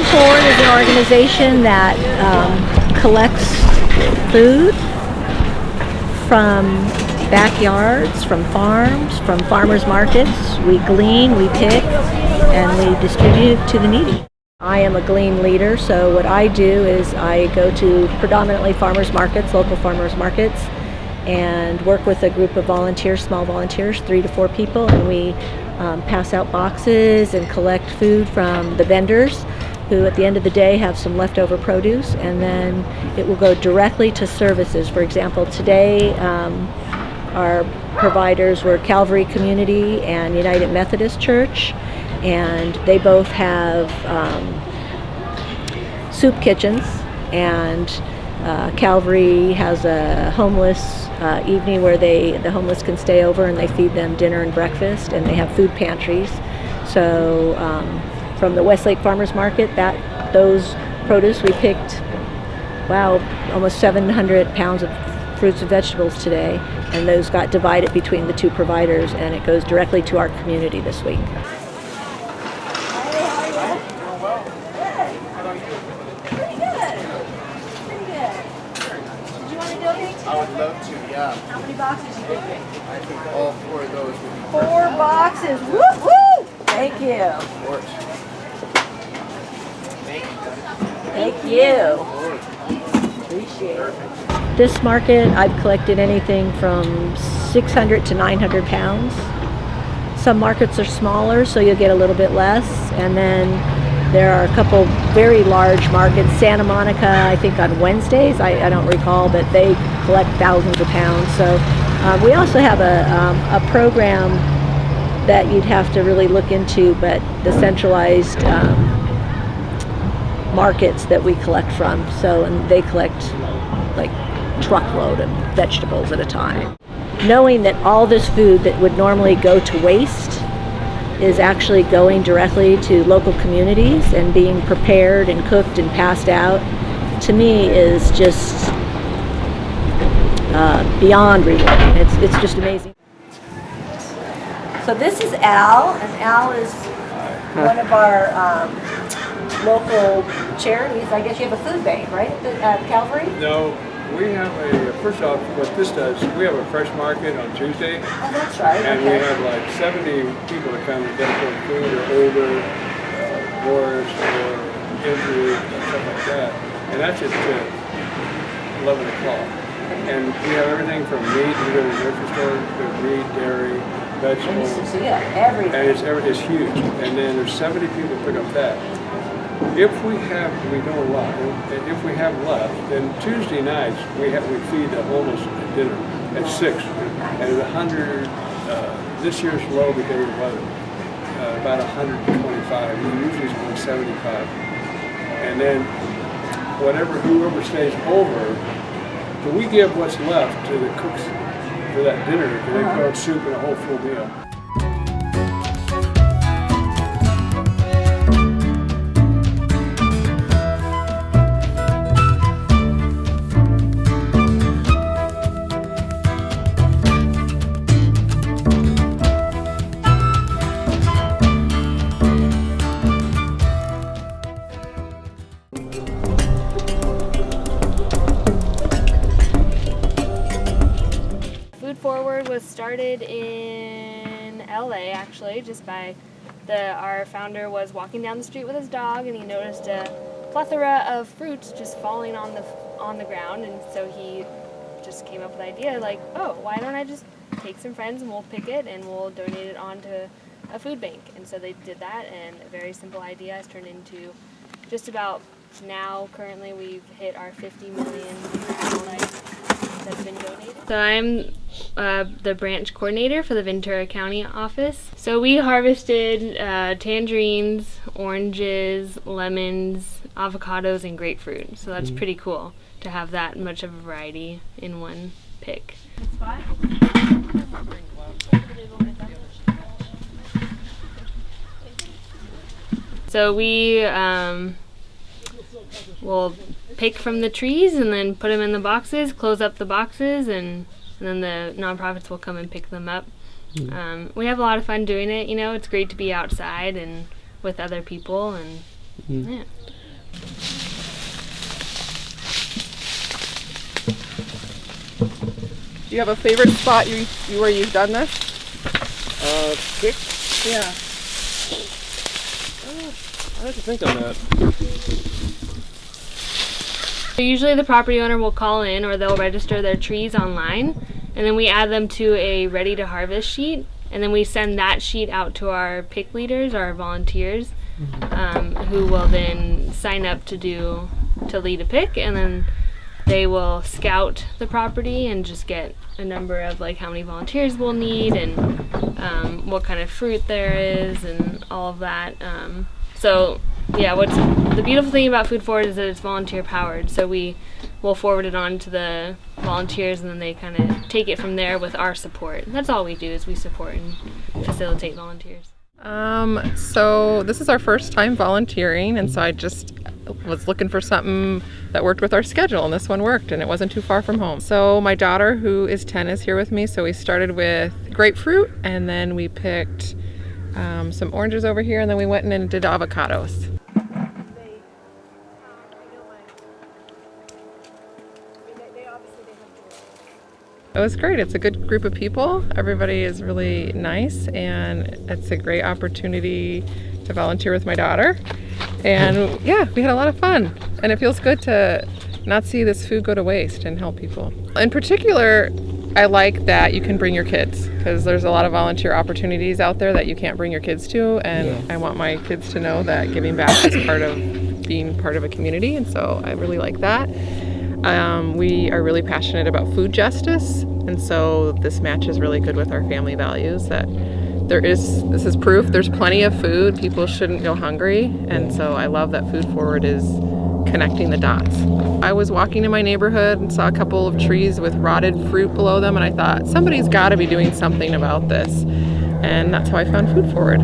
Forward is an organization that collects food from backyards, from farms, from farmers markets. We glean, we pick, and we distribute to the needy. I am a glean leader, so what I do is I go to predominantly farmers markets, local farmers markets, and work with a group of volunteers, small volunteers, 3 to 4 people, and we pass out boxes and collect food from the vendors who at the end of the day have some leftover produce, and then it will go directly to services. For example, today our providers were Calvary Community and United Methodist Church, and they both have soup kitchens, and Calvary has a homeless evening where the homeless can stay over and they feed them dinner and breakfast, and they have food pantries. So from the Westlake Farmers Market, those produce we picked, almost 700 pounds of fruits and vegetables today, and those got divided between the 2 providers, and it goes directly to our community this week. I would love to, yeah. How many boxes you thinking? I think all 4 of those would be 4 boxes. Woo woo! Thank you. Of course. Thank you. Appreciate it. This market, I've collected anything from 600 to 900 pounds. Some markets are smaller, so you'll get a little bit less. And then there are a couple very large markets. Santa Monica, I think on Wednesdays, I don't recall, but they collect thousands of pounds. So we also have a program that you'd have to really look into, but the centralized markets that we collect from. So, and they collect like truckload of vegetables at a time. Knowing that all this food that would normally go to waste is actually going directly to local communities and being prepared and cooked and passed out, to me is just beyond rewarding. It's just amazing. So this is Al, and Al is one of our local charities. I guess you have a food bank, right, at Calvary? No, we have first off, what this does, we have a fresh market on Tuesday. Oh, that's right. And okay. we have like 70 people that come and dedicate food, or older, divorced, or injured, and stuff like that. And that's at 11 o'clock. And we have everything from meat, we go to the grocery store, we have meat, dairy, vegetables. So yeah, everything. And it's huge. And then there's 70 people pick up that. If we don't a lot, and if we have left, then Tuesday nights we feed the homeless at dinner at 6. And at 100, this year's low because of the weather, about 125. Usually it's only 75. And then whoever stays over, so we give what's left to the cooks for that dinner, because they put out soup and a whole full meal. Forward was started in LA, actually, just by our founder was walking down the street with his dog, and he noticed a plethora of fruits just falling on the ground, and so he just came up with the idea like, oh, why don't I just take some friends and we'll pick it and we'll donate it on to a food bank. And so they did that, and a very simple idea has turned into just about now, currently we've hit our 50 million pounds that's been donated. So I'm the branch coordinator for the Ventura County office. So we harvested tangerines, oranges, lemons, avocados, and grapefruit. So that's pretty cool to have that much of a variety in one pick. So we will pick from the trees and then put them in the boxes, close up the boxes, and then the nonprofits will come and pick them up. We have a lot of fun doing it. You know, it's great to be outside and with other people, and yeah. you have a favorite spot where you've done this? Pick? Yeah. I have to think on that. Usually the property owner will call in or they'll register their trees online, and then we add them to a ready to harvest sheet, and then we send that sheet out to our pick leaders, our volunteers, who will then sign up to lead a pick, and then they will scout the property and just get a number of like how many volunteers we'll need and what kind of fruit there is and all of that. So yeah, what's the beautiful thing about Food Forward is that it's volunteer powered. So we will forward it on to the volunteers, and then they kind of take it from there with our support. That's all we do, is we support and facilitate volunteers. So this is our first time volunteering, and so I just was looking for something that worked with our schedule, and this one worked, and it wasn't too far from home. So my daughter, who is 10, is here with me. So we started with grapefruit, and then we picked some oranges over here, and then we went in and did avocados. It was great. It's a good group of people. Everybody is really nice, and it's a great opportunity to volunteer with my daughter. And yeah, we had a lot of fun, and it feels good to not see this food go to waste and help people. In particular, I like that you can bring your kids, because there's a lot of volunteer opportunities out there that you can't bring your kids to, and I want my kids to know that giving back is part of being part of a community, and so I really like that. We are really passionate about food justice, and so this matches really good with our family values, that this is proof there's plenty of food, people shouldn't go hungry, and so I love that Food Forward is connecting the dots. I was walking in my neighborhood and saw a couple of trees with rotted fruit below them, and I thought, somebody's got to be doing something about this, and that's how I found Food Forward.